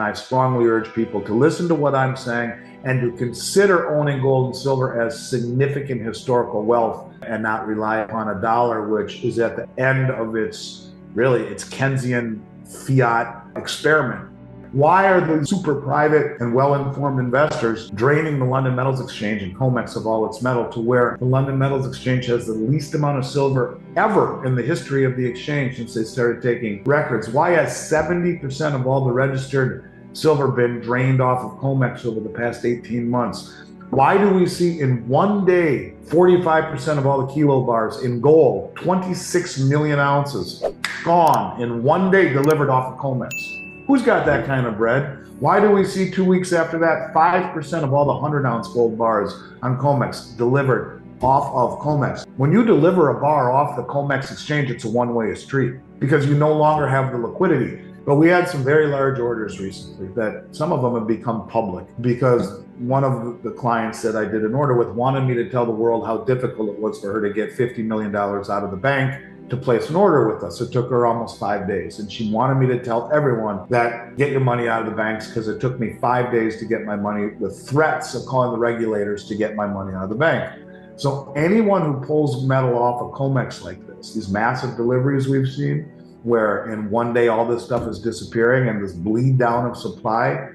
I strongly urge people to listen to what I'm saying and to consider owning gold and silver as significant historical wealth and not rely upon a dollar, which is at the end of its Keynesian fiat experiment. Why are the super private and well-informed investors draining the London Metals Exchange and COMEX of all its metal to where the London Metals Exchange has the least amount of silver ever in the history of the exchange since they started taking records? Why has 70% of all the registered silver been drained off of COMEX over the past 18 months? Why do we see in one day 45% of all the kilo bars in gold, 26 million ounces gone in one day delivered off of COMEX? Who's got that kind of bread? Why do we see 2 weeks after that 5% of all the 100-ounce gold bars on COMEX delivered off of COMEX? When you deliver a bar off the COMEX exchange, it's a one-way street because you no longer have the liquidity. But we had some very large orders recently that some of them have become public because one of the clients that I did an order with wanted me to tell the world how difficult it was for her to get $50 million out of the bank to place an order with us. It took her almost 5 days. And she wanted me to tell everyone that get your money out of the banks because it took me 5 days to get my money with threats of calling the regulators to get my money out of the bank. So anyone who pulls metal off of COMEX like this, these massive deliveries we've seen, where in one day all this stuff is disappearing and this bleed down of supply,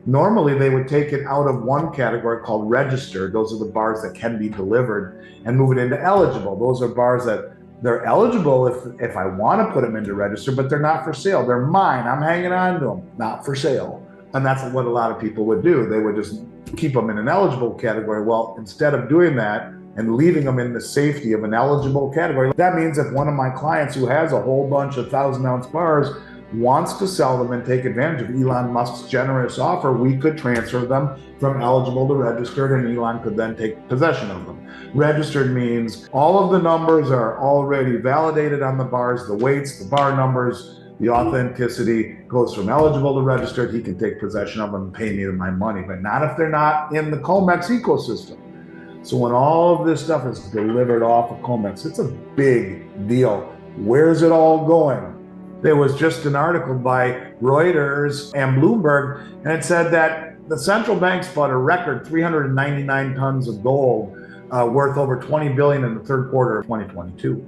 normally they would take it out of one category called registered. Those are the bars that can be delivered, and move it into eligible. Those are bars that they're eligible if I want to put them into register, but they're not for sale. They're mine. I'm hanging on to them, not for sale. And that's what a lot of people would do. They would just keep them in an eligible category. Well, instead of doing that and leaving them in the safety of an eligible category, that means if one of my clients who has a whole bunch of 1,000-ounce bars wants to sell them and take advantage of Elon Musk's generous offer, we could transfer them from eligible to registered, and Elon could then take possession of them. Registered means all of the numbers are already validated on the bars, the weights, the bar numbers, the authenticity goes from eligible to registered. He can take possession of them and pay me my money, but not if they're not in the COMEX ecosystem. So when all of this stuff is delivered off of COMEX, it's a big deal. Where's it all going? There was just an article by Reuters and Bloomberg, and it said that the central banks bought a record 399 tons of gold worth over $20 billion in the third quarter of 2022.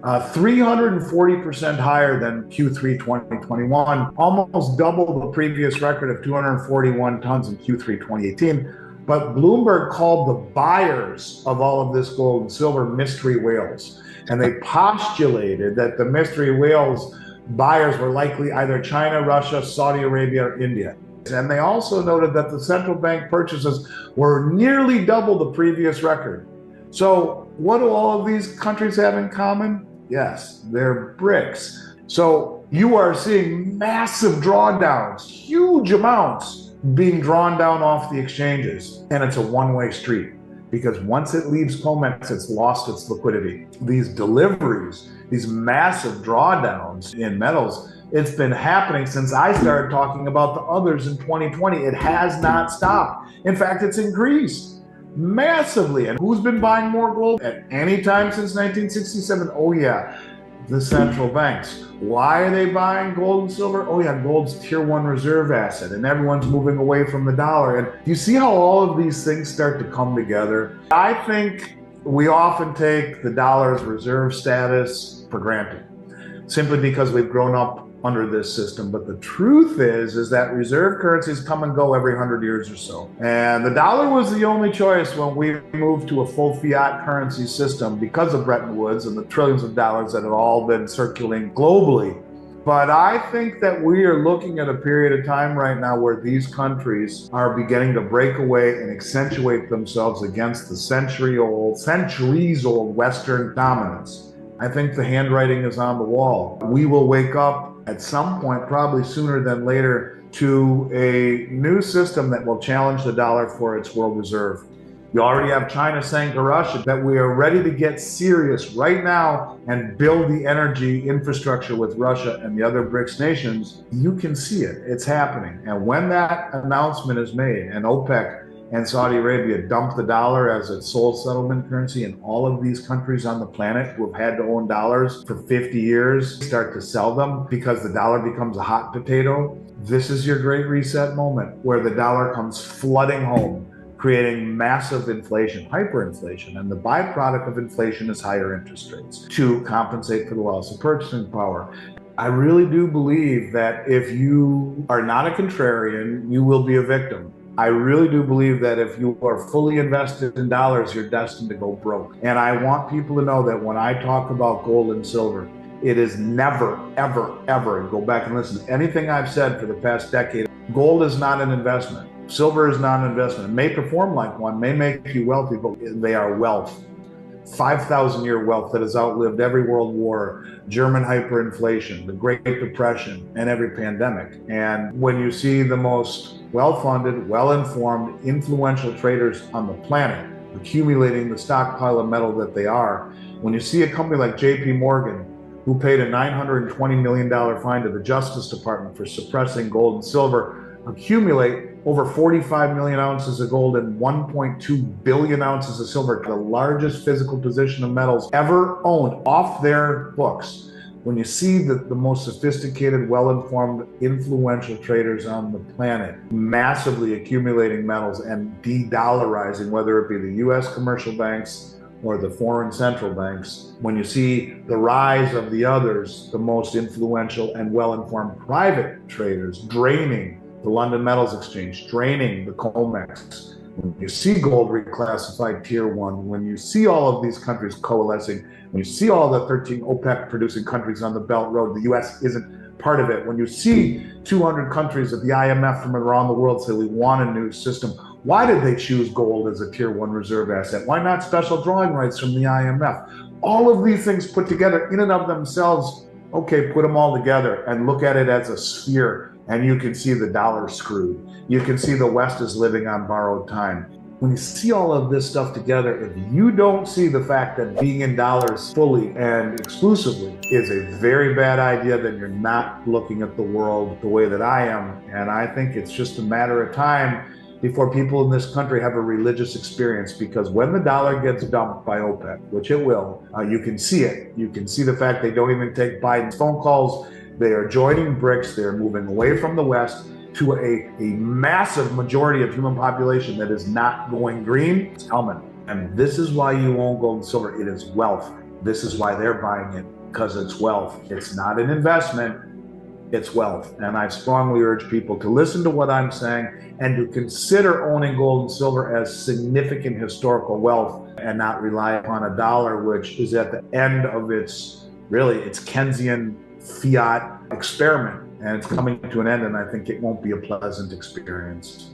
340% higher than Q3 2021, almost double the previous record of 241 tons in Q3 2018. But Bloomberg called the buyers of all of this gold and silver mystery whales. And they postulated that the mystery whales buyers were likely either China, Russia, Saudi Arabia, or India. And they also noted that the central bank purchases were nearly double the previous record. So what do all of these countries have in common? Yes, they're BRICS. So you are seeing massive drawdowns, huge amounts being drawn down off the exchanges. And it's a one-way street because once it leaves COMEX, it's lost its liquidity. These deliveries, these massive drawdowns in metals, it's been happening since I started talking about the others in 2020. It has not stopped. In fact, it's increased massively. And who's been buying more gold at any time since 1967? Oh yeah, the central banks. Why are they buying gold and silver? Oh yeah, gold's tier one reserve asset, and everyone's moving away from the dollar. And you see how all of these things start to come together? I think we often take the dollar's reserve status for granted, simply because we've grown up under this system. But the truth is that reserve currencies come and go every 100 years or so. And the dollar was the only choice when we moved to a full fiat currency system because of Bretton Woods and the trillions of dollars that had all been circulating globally. But I think that we are looking at a period of time right now where these countries are beginning to break away and accentuate themselves against the centuries-old Western dominance. I think the handwriting is on the wall. We will wake up at some point, probably sooner than later, to a new system that will challenge the dollar for its world reserve. You already have China saying to Russia that we are ready to get serious right now and build the energy infrastructure with Russia and the other BRICS nations. You can see it. It's happening. And when that announcement is made and OPEC and Saudi Arabia dumped the dollar as its sole settlement currency, and all of these countries on the planet who have had to own dollars for 50 years start to sell them because the dollar becomes a hot potato. This is your great reset moment where the dollar comes flooding home, creating massive inflation, hyperinflation. And the byproduct of inflation is higher interest rates to compensate for the loss of purchasing power. I really do believe that if you are not a contrarian, you will be a victim. I really do believe that if you are fully invested in dollars, you're destined to go broke. And I want people to know that when I talk about gold and silver, it is never, ever, ever, and go back and listen to anything I've said for the past decade, gold is not an investment. Silver is not an investment. It may perform like one, may make you wealthy, but they are wealth. 5,000-year wealth that has outlived every world war, German hyperinflation, the Great Depression, and every pandemic. And when you see the most well-funded, well-informed, influential traders on the planet accumulating the stockpile of metal that they are, when you see a company like JP Morgan, who paid a $920 million fine to the Justice Department for suppressing gold and silver, accumulate over 45 million ounces of gold and 1.2 billion ounces of silver, the largest physical position of metals ever owned off their books. When you see the most sophisticated, well-informed, influential traders on the planet massively accumulating metals and de-dollarizing, whether it be the US commercial banks or the foreign central banks, when you see the rise of the others, the most influential and well-informed private traders draining the London Metals Exchange, draining the COMEX, when you see gold reclassified tier 1, when you see all of these countries coalescing, when you see all the 13 OPEC producing countries on the Belt Road, the US isn't part of it, when you see 200 countries at the IMF from around the world say we want a new system, why did they choose gold as a tier 1 reserve asset? Why not special drawing rights from the IMF? All of these things put together in and of themselves, okay, put them all together and look at it as a sphere, and you can see the dollar screwed. You can see the West is living on borrowed time. When you see all of this stuff together, if you don't see the fact that being in dollars fully and exclusively is a very bad idea, then you're not looking at the world the way that I am. And I think it's just a matter of time before people in this country have a religious experience, because when the dollar gets dumped by OPEC, which it will, you can see it. You can see the fact they don't even take Biden's phone calls. They are joining BRICS. They're moving away from the West to a massive majority of human population that is not going green. It's coming. And this is why you own gold and silver. It is wealth. This is why they're buying it, because it's wealth. It's not an investment. It's wealth. And I strongly urge people to listen to what I'm saying and to consider owning gold and silver as significant historical wealth and not rely upon a dollar, which is at the end of its Keynesian fiat experiment. And it's coming to an end, and I think it won't be a pleasant experience.